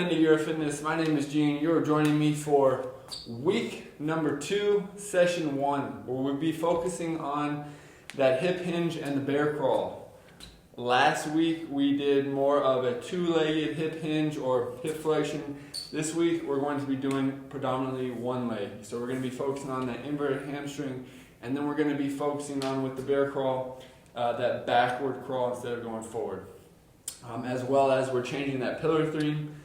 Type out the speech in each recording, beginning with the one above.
Into Your Fitness. My name is Gene. You're joining me for week number 2, session 1, where we'll be focusing on that hip hinge and the bear crawl. Last week we did more of a 2-legged hip hinge or hip flexion. This week we're going to be doing predominantly 1 leg. So we're going to be focusing on that inverted hamstring, and then we're going to be focusing on, with the bear crawl, that backward crawl instead of going forward. As well as we're changing that pillar theme,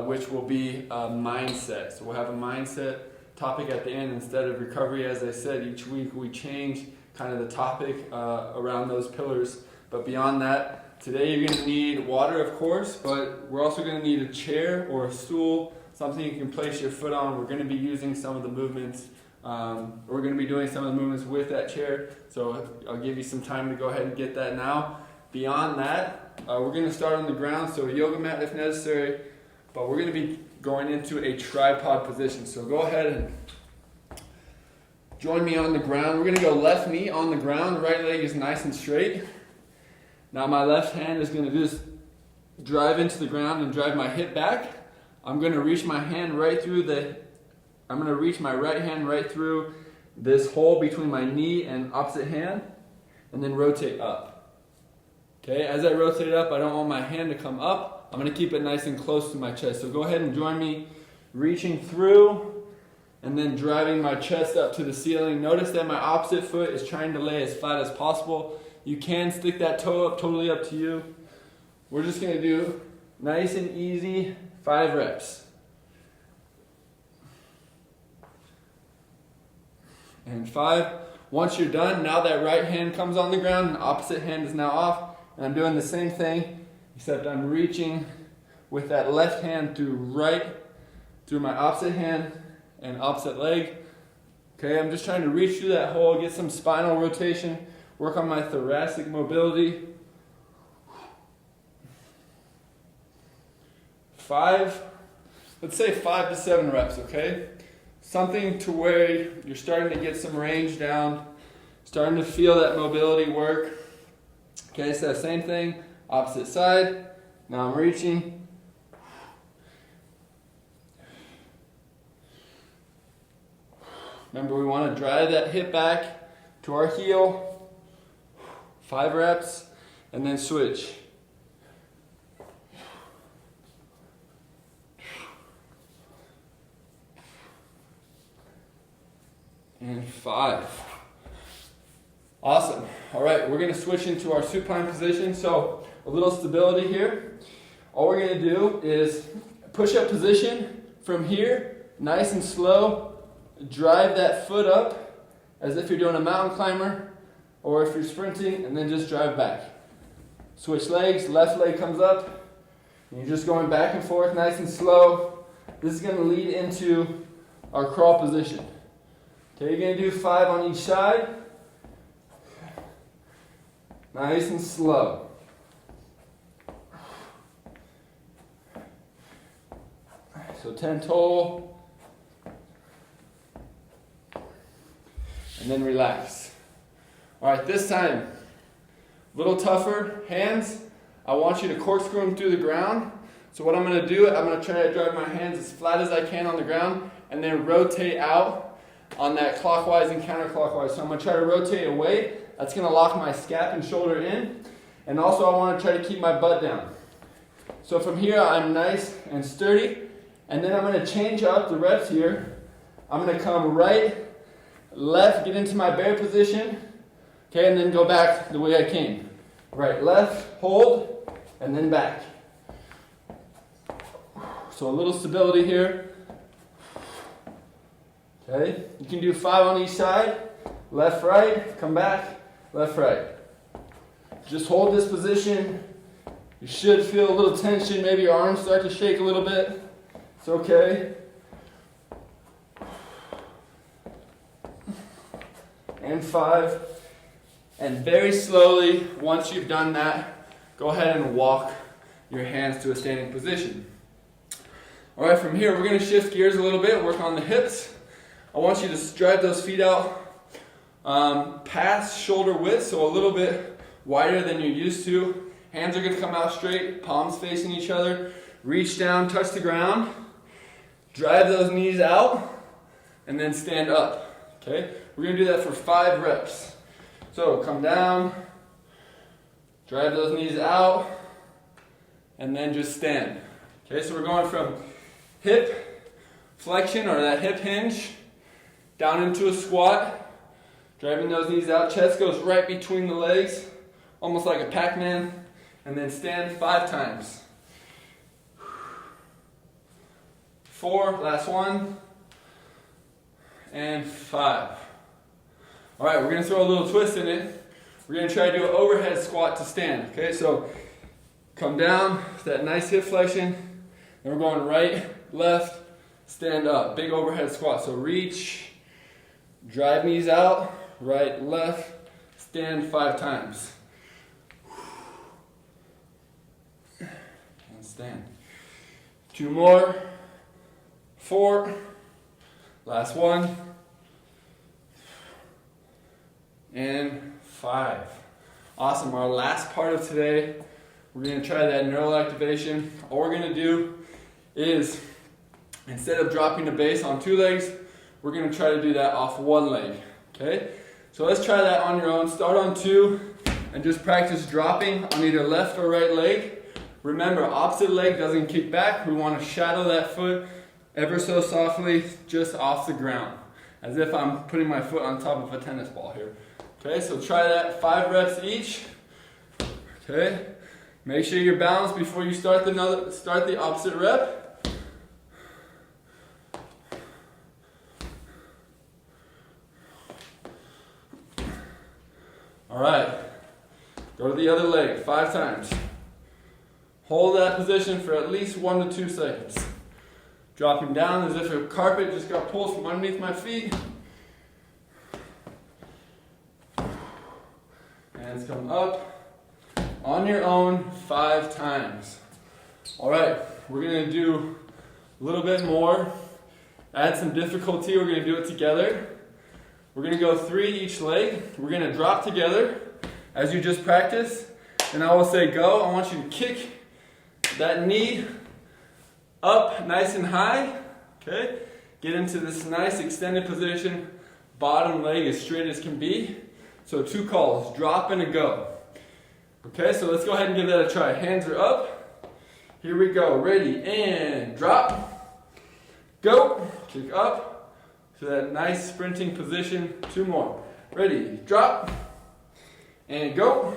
which will be mindset. So we'll have a mindset topic at the end instead of recovery. As I said, each week we change kind of the topic around those pillars. But beyond that, today you're going to need water, of course, but we're also going to need a chair or a stool, something you can place your foot on. We're going to be using some of the movements. We're going to be doing some of the movements with that chair. So I'll give you some time to go ahead and get that now. Beyond that, we're going to start on the ground, so a yoga mat if necessary. But we're going to be going into a tripod position. So go ahead and join me on the ground. We're going to go left knee on the ground. Right leg is nice and straight. Now my left hand is going to just drive into the ground and drive my hip back. I'm going to reach my hand right through I'm going to reach my right hand right through this hole between my knee and opposite hand, and then rotate up. Okay, as I rotate up, I don't want my hand to come up. I'm going to keep it nice and close to my chest. So go ahead and join me, reaching through and then driving my chest up to the ceiling. Notice that my opposite foot is trying to lay as flat as possible. You can stick that toe up, totally up to you. We're just going to do nice and easy 5 reps. And 5. Once you're done, now that right hand comes on the ground and the opposite hand is now off. And I'm doing the same thing, except I'm reaching with that left hand through my opposite hand and opposite leg. Okay, I'm just trying to reach through that hole, get some spinal rotation, work on my thoracic mobility. 5, let's say 5 to 7 reps, okay? Something to where you're starting to get some range down, starting to feel that mobility work. Okay, so same thing, opposite side. Now I'm reaching. Remember, we want to drive that hip back to our heel. 5 reps, and then switch. And 5. Awesome. All right, we're going to switch into our supine position. So a little stability here. All we're going to do is push-up position from here, nice and slow. Drive that foot up as if you're doing a mountain climber or if you're sprinting, and then just drive back. Switch legs, left leg comes up, and you're just going back and forth nice and slow. This is going to lead into our crawl position. Okay, you're going to do 5 on each side. Nice and slow. So 10 total. And then relax. All right, this time, a little tougher. Hands, I want you to corkscrew them through the ground. So what I'm going to do, I'm going to try to drive my hands as flat as I can on the ground and then rotate out on that clockwise and counterclockwise. So I'm going to try to rotate away. That's going to lock my scap and shoulder in. And also I want to try to keep my butt down. So from here I'm nice and sturdy. And then I'm going to change up the reps here. I'm going to come right, left, get into my bear position. Okay, and then go back the way I came. Right, left, hold, and then back. So a little stability here. Okay, you can do 5 on each side. Left, right, come back. Left, right. Just hold this position. You should feel a little tension. Maybe your arms start to shake a little bit. It's okay. And 5. And very slowly, once you've done that, go ahead and walk your hands to a standing position. All right, from here, we're going to shift gears a little bit, work on the hips. I want you to drive those feet out past shoulder width, so a little bit wider than you're used to. Hands are going to come out straight, palms facing each other. Reach down, touch the ground, drive those knees out, and then stand up, okay? We're gonna do that for 5 reps. So come down, drive those knees out, and then just stand. Okay, so we're going from hip flexion or that hip hinge down into a squat, driving those knees out, chest goes right between the legs, almost like a Pac-Man, and then stand 5 times. 4, last one, and 5. All right, we're gonna throw a little twist in it. We're gonna try to do an overhead squat to stand, okay? So come down, that nice hip flexion, and we're going right, left, stand up. Big overhead squat, so reach, drive knees out, right, left, stand 5 times. And stand. 2 more. 4, last one, and 5. Awesome, our last part of today, we're gonna try that neural activation. All we're gonna do is, instead of dropping the base on 2 legs, we're gonna try to do that off 1 leg, okay? So let's try that on your own. Start on 2, and just practice dropping on either left or right leg. Remember, opposite leg doesn't kick back. We wanna shadow that foot ever so softly, just off the ground, as if I'm putting my foot on top of a tennis ball here. Okay, so try that, 5 reps each. Okay, make sure you're balanced before you start the opposite rep. All right, go to the other leg 5 times. Hold that position for at least 1 to 2 seconds. Dropping down as if a carpet just got pulled from underneath my feet. Hands come up on your own 5 times. All right, we're gonna do a little bit more. Add some difficulty, we're gonna do it together. We're gonna go 3 each leg. We're gonna drop together as you just practiced. And I will say go. I want you to kick that knee up nice and high, okay? Get into this nice extended position, bottom leg as straight as can be. So 2 calls, drop and a go. Okay, so let's go ahead and give that a try. Hands are up. Here we go, ready, and drop. Go, kick up to that nice sprinting position. 2 more. Ready, drop, and go.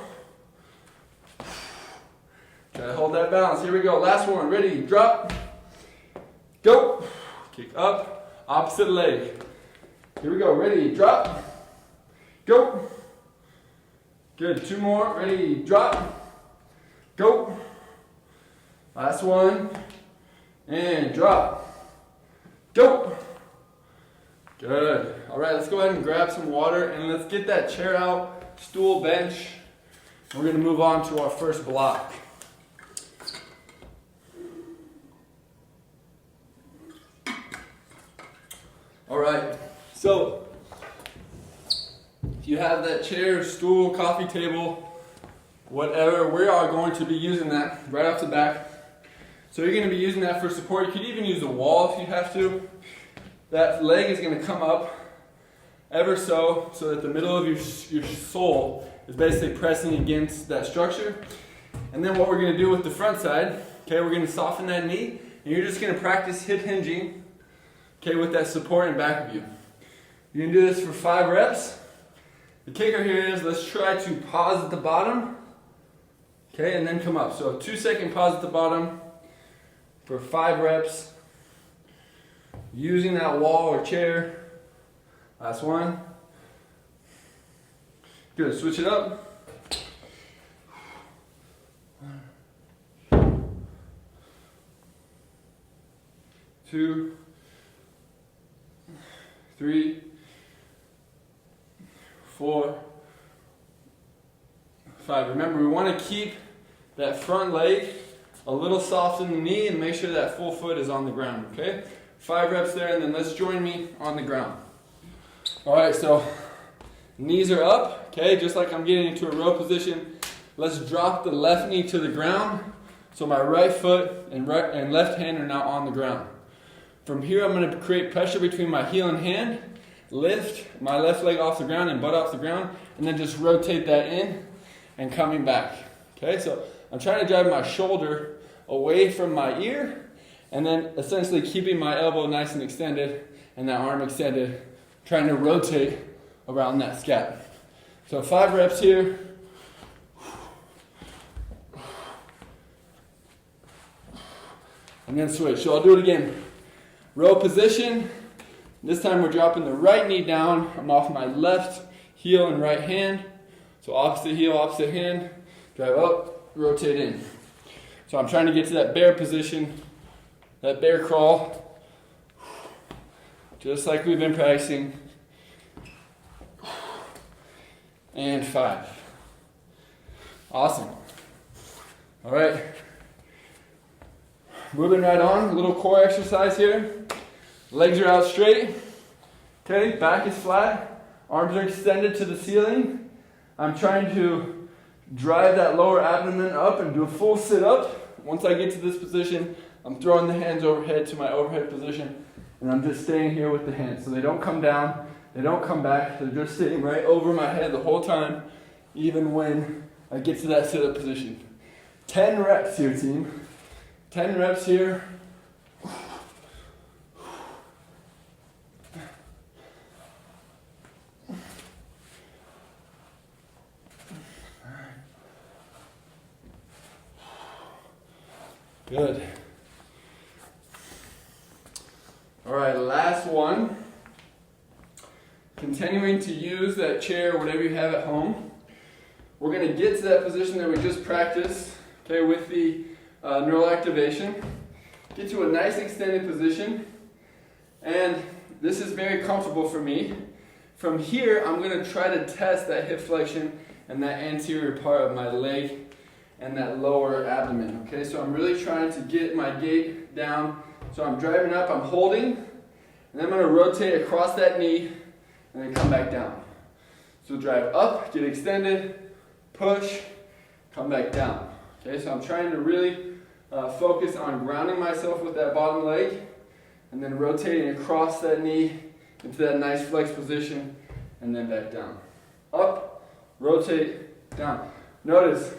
Try to hold that balance. Here we go, last one. Ready, drop. Go, kick up, opposite leg. Here we go, ready, drop, go. Good, 2 more, ready, drop, go. Last one, and drop, go. Good, all right, let's go ahead and grab some water and let's get that chair out, stool, bench. We're gonna move on to our first block. All right, so if you have that chair, stool, coffee table, whatever, we are going to be using that right off the back. So you're going to be using that for support. You could even use a wall if you have to. That leg is going to come up ever so that the middle of your sole is basically pressing against that structure. And then what we're going to do with the front side, okay, we're going to soften that knee, and you're just going to practice hip hinging, okay, with that support in back of you. You're going to do this for 5 reps. The kicker here is let's try to pause at the bottom, okay, and then come up. So 2-second pause at the bottom for 5 reps. Using that wall or chair. Last one. Good, switch it up. 2, 3, 4, 5. Remember, we want to keep that front leg a little soft in the knee and make sure that full foot is on the ground, okay? 5 reps there, and then let's join me on the ground. All right, so knees are up, okay? Just like I'm getting into a row position. Let's drop the left knee to the ground So my right foot and left hand are now on the ground. From here, I'm going to create pressure between my heel and hand, lift my left leg off the ground and butt off the ground, and then just rotate that in and coming back. Okay, so I'm trying to drive my shoulder away from my ear, and then essentially keeping my elbow nice and extended and that arm extended, trying to rotate around that scap. So 5 reps here. And then switch. So I'll do it again. Row position. This time we're dropping the right knee down. I'm off my left heel and right hand. So opposite heel, opposite hand. Drive up, rotate in. So I'm trying to get to that bear position, that bear crawl. Just like we've been practicing. And 5. Awesome. All right. Moving right on, a little core exercise here. Legs are out straight. Okay, back is flat. Arms are extended to the ceiling. I'm trying to drive that lower abdomen up and do a full sit-up. Once I get to this position, I'm throwing the hands overhead to my overhead position, and I'm just staying here with the hands. So they don't come down, they don't come back, they're just sitting right over my head the whole time, even when I get to that sit-up position. 10 reps here, team. 10 reps here. Good. All right, last one. Continuing to use that chair, whatever you have at home. We're going to get to that position that we just practiced, okay, with the neural activation. Get to a nice extended position, and this is very comfortable for me. From here, I'm going to try to test that hip flexion and that anterior part of my leg and that lower abdomen. Okay, so I'm really trying to get my gait down. So I'm driving up, I'm holding, and then I'm going to rotate across that knee and then come back down. So drive up, get extended, push, come back down. Okay, so I'm trying to really focus on grounding myself with that bottom leg and then rotating across that knee into that nice flex position and then back down. Up, rotate, down. Notice,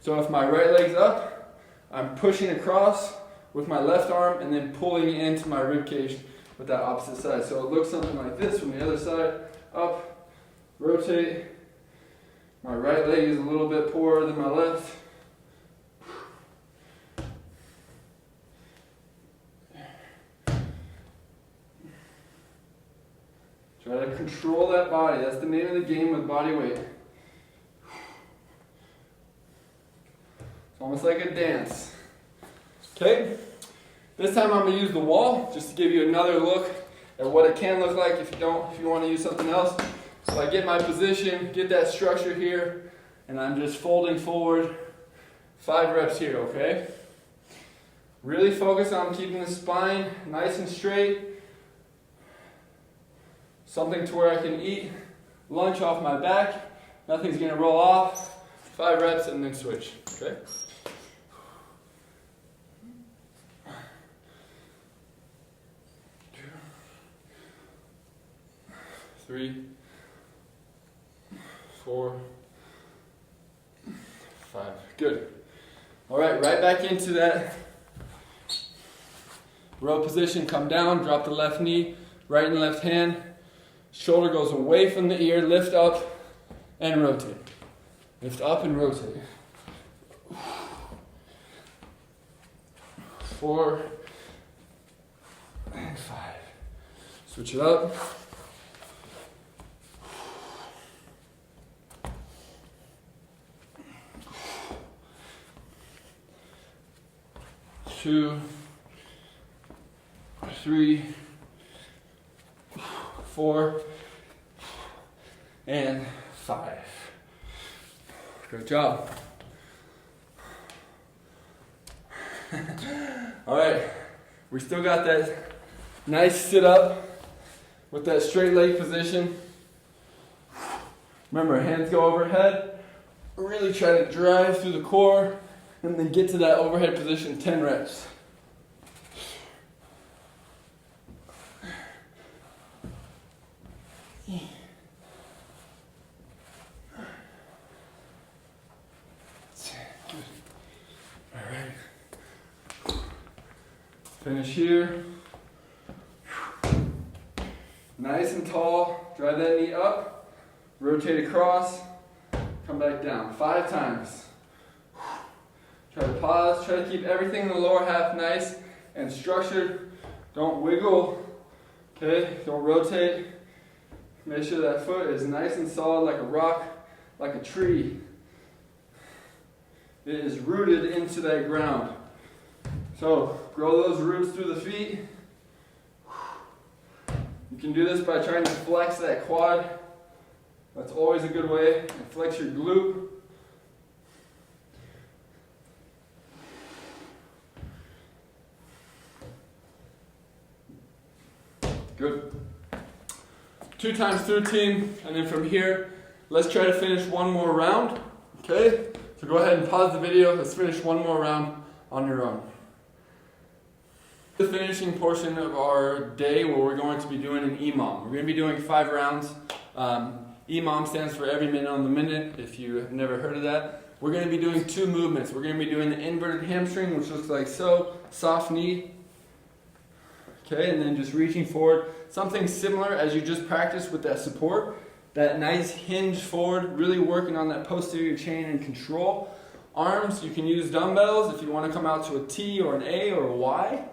so if my right leg's up, I'm pushing across with my left arm and then pulling into my rib cage with that opposite side. So it looks something like this from the other side. Up, rotate. My right leg is a little bit poorer than my left. Try to control that body. That's the name of the game with body weight. It's almost like a dance. Okay? This time I'm going to use the wall just to give you another look at what it can look like if you want to use something else. So I get my position, get that structure here, and I'm just folding forward. 5 reps here, okay? Really focus on keeping the spine nice and straight. Something to where I can eat lunch off my back. Nothing's going to roll off. 5 reps and then switch, okay? 3, 4, 5. Good. All right, right back into that row position. Come down, drop the left knee, right and left hand. Shoulder goes away from the ear, lift up and rotate. Lift up and rotate. 4 and 5. Switch it up. 2, 3, 4, and 5. Great job. All right, we still got that nice sit up with that straight leg position. Remember, hands go overhead. Really try to drive through the core And then get to that overhead position, 10 reps. Finish here. Nice and tall. Drive that knee up. Rotate across. Come back down. 5 times. Try to pause. Try to keep everything in the lower half nice and structured. Don't wiggle. Okay? Don't rotate. Make sure that foot is nice and solid like a rock, like a tree. It is rooted into that ground. So, grow those roots through the feet. You can do this by trying to flex that quad. That's always a good way. And flex your glute. Good. 2 times through, team. And then from here, let's try to finish one more round. Okay? So go ahead and pause the video. Let's finish one more round on your own. The finishing portion of our day where we're going to be doing an EMOM. We're going to be doing 5 rounds. EMOM stands for every minute on the minute, if you have never heard of that. We're going to be doing 2 movements. We're going to be doing the inverted hamstring, which looks like so, soft knee. Okay, and then just reaching forward. Something similar as you just practiced with that support. That nice hinge forward, really working on that posterior chain and control. Arms, you can use dumbbells if you want to come out to a T or an A or a Y.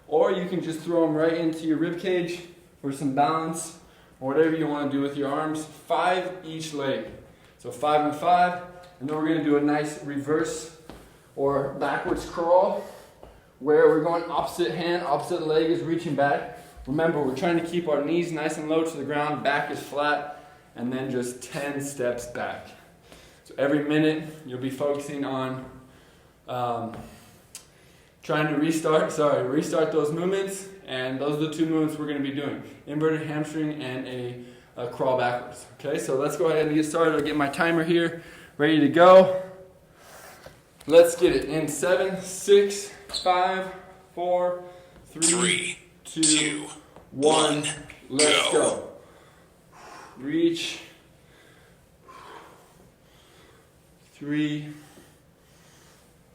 Or you can just throw them right into your rib cage for some balance, or whatever you want to do with your arms. 5 each leg. So 5 and 5. And then we're going to do a nice reverse or backwards crawl, where we're going opposite hand, opposite leg is reaching back. Remember, we're trying to keep our knees nice and low to the ground, back is flat, and then just 10 steps back. So every minute, you'll be focusing on trying to restart those movements, and those are the 2 movements we're going to be doing. Inverted hamstring and a crawl backwards. Okay, so let's go ahead and get started. I'll get my timer here, ready to go. Let's get it in 7, 6, 5, 4, 3, 2, 1. Let's go. Reach. 3,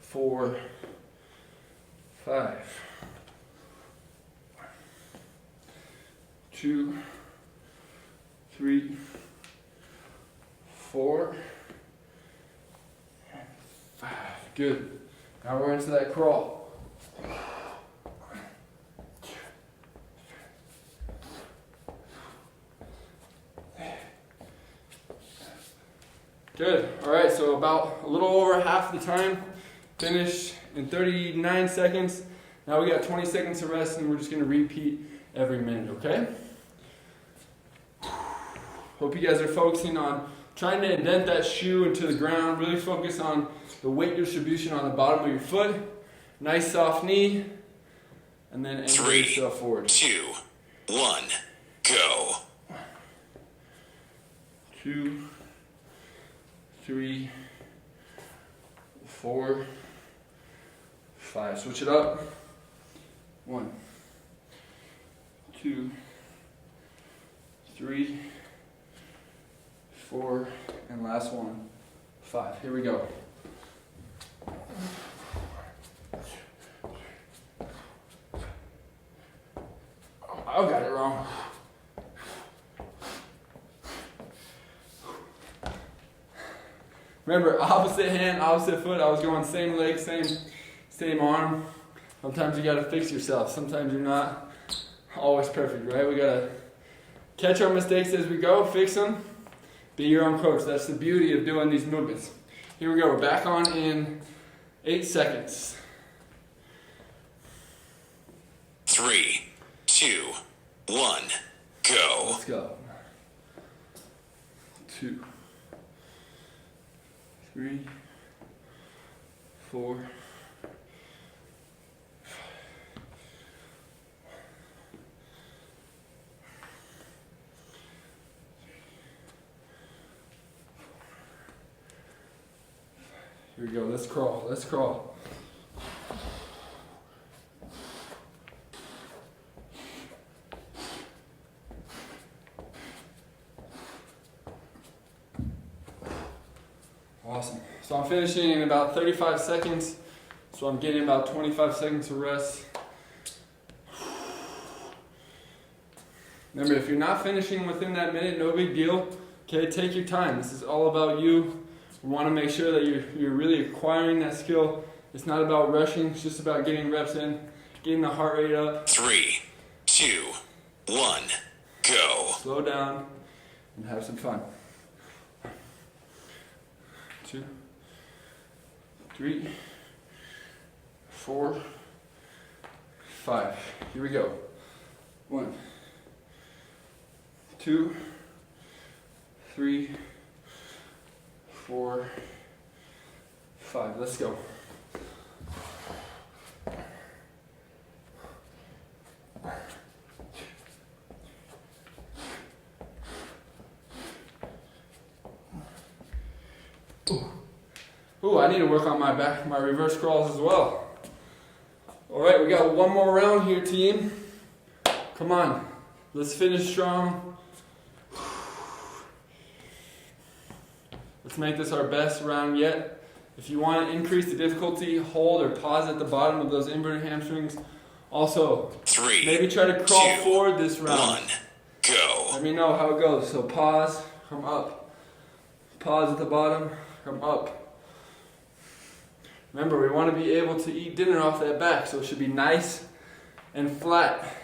4, 5. 2, 3, 4, and 5. Good. Now we're into that crawl. Good. All right, so about a little over half the time. Finished in 39 seconds. Now we got 20 seconds of rest, and we're just going to repeat every minute, okay? Hope you guys are focusing on trying to indent that shoe into the ground. Really focus on the weight distribution on the bottom of your foot. Nice soft knee. And then angle yourself forward. 3, 2, 1, go. 2, 3, 4, 5. Switch it up. 1, 2, 3, 4, and last one, 5. Here we go. I got it wrong. Remember, opposite hand, opposite foot. I was going same leg, same arm. Sometimes you gotta fix yourself. Sometimes you're not always perfect, right? We gotta catch our mistakes as we go, fix them. Be your own coach. That's the beauty of doing these movements. Here we go. We're back on in 8 seconds. 3, 2, 1, go. Let's go. 2, 3, 4, 5. Here Here we go, let's crawl, let's crawl. Awesome. So I'm finishing in about 35 seconds. So I'm getting about 25 seconds of rest. Remember, if you're not finishing within that minute, no big deal. Okay, take your time. This is all about you. We want to make sure that you're really acquiring that skill. It's not about rushing. It's just about getting reps in, getting the heart rate up. 3, 2, 1, go. Slow down and have some fun. 2, 3, 4, 5. Here we go. 1, 2, 3, 4, 5. Let's go. Ooh, I need to work on my reverse crawls as well. All right, we got one more round here, team. Come on, let's finish strong. Let's make this our best round yet. If you want to increase the difficulty, hold or pause at the bottom of those inverted hamstrings. Also, 3, maybe try to crawl 2, forward this round. 1, go. Let me know how it goes. So pause, come up. Pause at the bottom, come up. Remember, we want to be able to eat dinner off that back, so it should be nice and flat.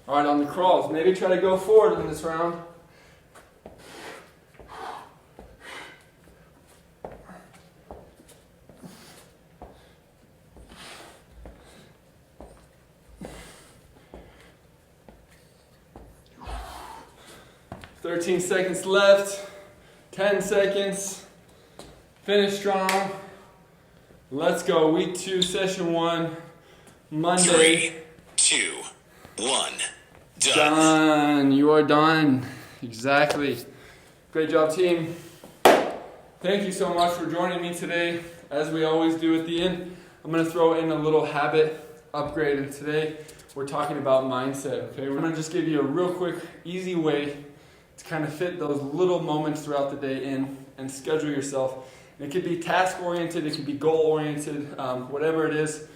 All right, on the crawls, maybe try to go forward in this round. "13 seconds left, 10 seconds, finish strong. Let's go, week 2, session 1, Monday. 3, 2, 1, done. Done, you are done, exactly. Great job, team. Thank you so much for joining me today. As we always do at the end, I'm gonna throw in a little habit upgrade, and today we're talking about mindset, okay? We're gonna just give you a real quick, easy way to kind of fit those little moments throughout the day in and schedule yourself. And it could be task-oriented, it could be goal-oriented, whatever it is.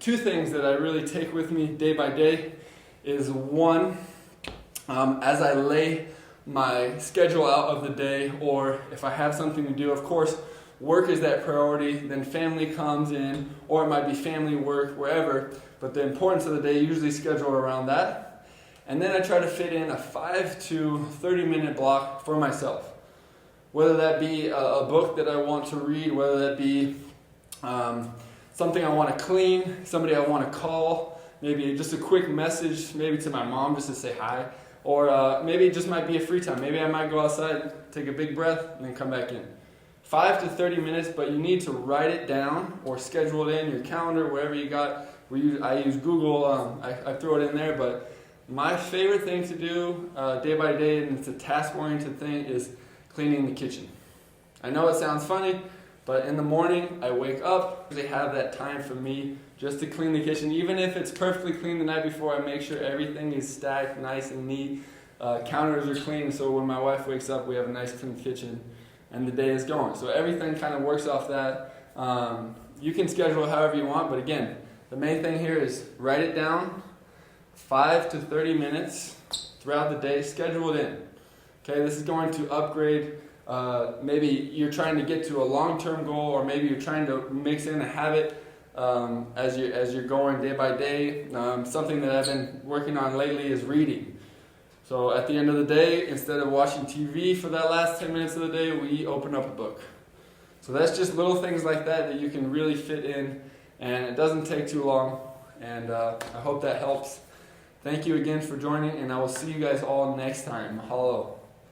Two things that I really take with me day by day is one, as I lay my schedule out of the day, or if I have something to do, of course, work is that priority, then family comes in, or it might be family, work, wherever, but the importance of the day usually scheduled around that. And then I try to fit in a 5 to 30 minute block for myself. Whether that be a book that I want to read, whether that be something I want to clean, somebody I want to call, maybe just a quick message, maybe to my mom just to say hi, or maybe it just might be a free time. Maybe I might go outside, take a big breath, and then come back in. 5 to 30 minutes, but you need to write it down or schedule it in your calendar, wherever you got. I use Google, I throw it in there, but my favorite thing to do day by day, and it's a task-oriented thing, is cleaning the kitchen. I know it sounds funny, but in the morning I wake up, they have that time for me just to clean the kitchen. Even if it's perfectly clean the night before, I make sure everything is stacked nice and neat. Counters are clean, so when my wife wakes up, we have a nice clean kitchen, and the day is going. So everything kind of works off that. You can schedule it however you want, but again, the main thing here is write it down. 5 to 30 minutes throughout the day, schedule it in. Okay, this is going to upgrade. Maybe you're trying to get to a long-term goal, or maybe you're trying to mix in a habit as you're going day by day. Something that I've been working on lately is reading. So at the end of the day, instead of watching TV for that last 10 minutes of the day, we open up a book. So that's just little things like that you can really fit in, and it doesn't take too long. And I hope that helps. Thank you again for joining, and I will see you guys all next time. Mahalo.